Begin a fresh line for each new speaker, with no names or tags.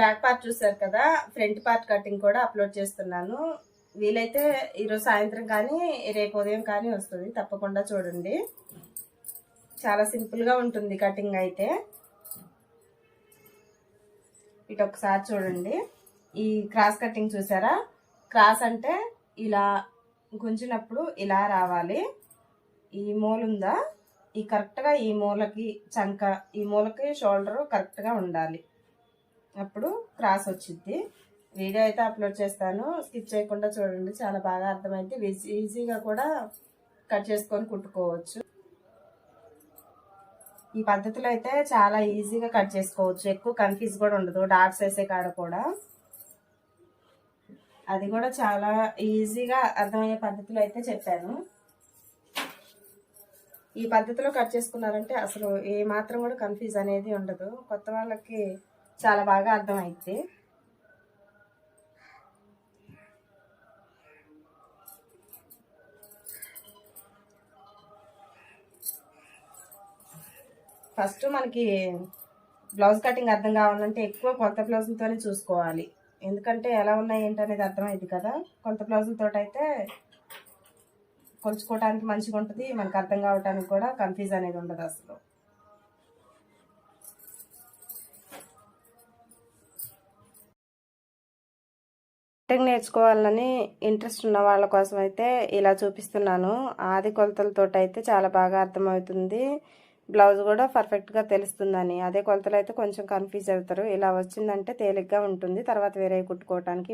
Back part చూసారు కదా, front part cutting కూడా అప్లోడ్ చేస్తున్నాను. వీలైతే ఈరోజు సాయంత్రం కానీ రేపు ఉదయం కానీ వస్తుంది, తప్పకుండా చూడండి. చాలా సింపుల్గా ఉంటుంది కటింగ్ అయితే. ఇటు ఒకసారి చూడండి. ఈ క్రాస్ కటింగ్ చూసారా? క్రాస్ అంటే ఇలా గుంజినప్పుడు ఇలా రావాలి. ఈ మూలుందా, ఈ కరెక్ట్గా ఈ మూలకి చంక, ఈ మూలకి షోల్డరు కరెక్ట్గా ఉండాలి, అప్పుడు క్రాస్ వచ్చింది. వీడియో అయితే అప్లోడ్ చేస్తాను, స్కిప్ చేయకుండా చూడండి. చాలా బాగా అర్థమైంది. ఈజీగా కూడా కట్ చేసుకొని కుట్టుకోవచ్చు. ఈ పద్ధతిలో అయితే చాలా ఈజీగా కట్ చేసుకోవచ్చు, ఎక్కువ కన్ఫ్యూజ్ కూడా ఉండదు. డాట్స్ వేసే కాడ కూడా అది కూడా చాలా ఈజీగా అర్థమయ్యే పద్ధతిలో అయితే చెప్పాను. ఈ పద్ధతిలో కట్ చేసుకున్నారంటే అసలు ఏ మాత్రం కూడా కన్ఫ్యూజ్ అనేది ఉండదు. కొత్త వాళ్ళకి చాలా బాగా అర్థమైంది. ఫస్ట్ మనకి బ్లౌజ్ కటింగ్ అర్థం కావాలంటే ఎక్కువ కొలత బ్లౌజులతోనే చూసుకోవాలి. ఎందుకంటే ఎలా ఉన్నాయి ఏంటి అనేది అర్థమైంది కదా. కొలత బ్లౌజులతో అయితే కొలుచుకోవడానికి మంచిగా ఉంటుంది, మనకు అర్థం కావడానికి కూడా కన్ఫ్యూజ్ అనేది ఉండదు అసలు. కటింగ్ నేర్చుకోవాలని ఇంట్రెస్ట్ ఉన్న వాళ్ళ కోసం అయితే ఇలా చూపిస్తున్నాను. ఆది కొలతలతో అయితే చాలా బాగా అర్థమవుతుంది, బ్లౌజ్ కూడా పర్ఫెక్ట్గా తెలుస్తుందని. అదే కొలతలు అయితే కొంచెం కన్ఫ్యూజ్ అవుతారు. ఇలా వచ్చిందంటే తేలిగ్గా ఉంటుంది, తర్వాత వేరే కుట్టుకోవడానికి.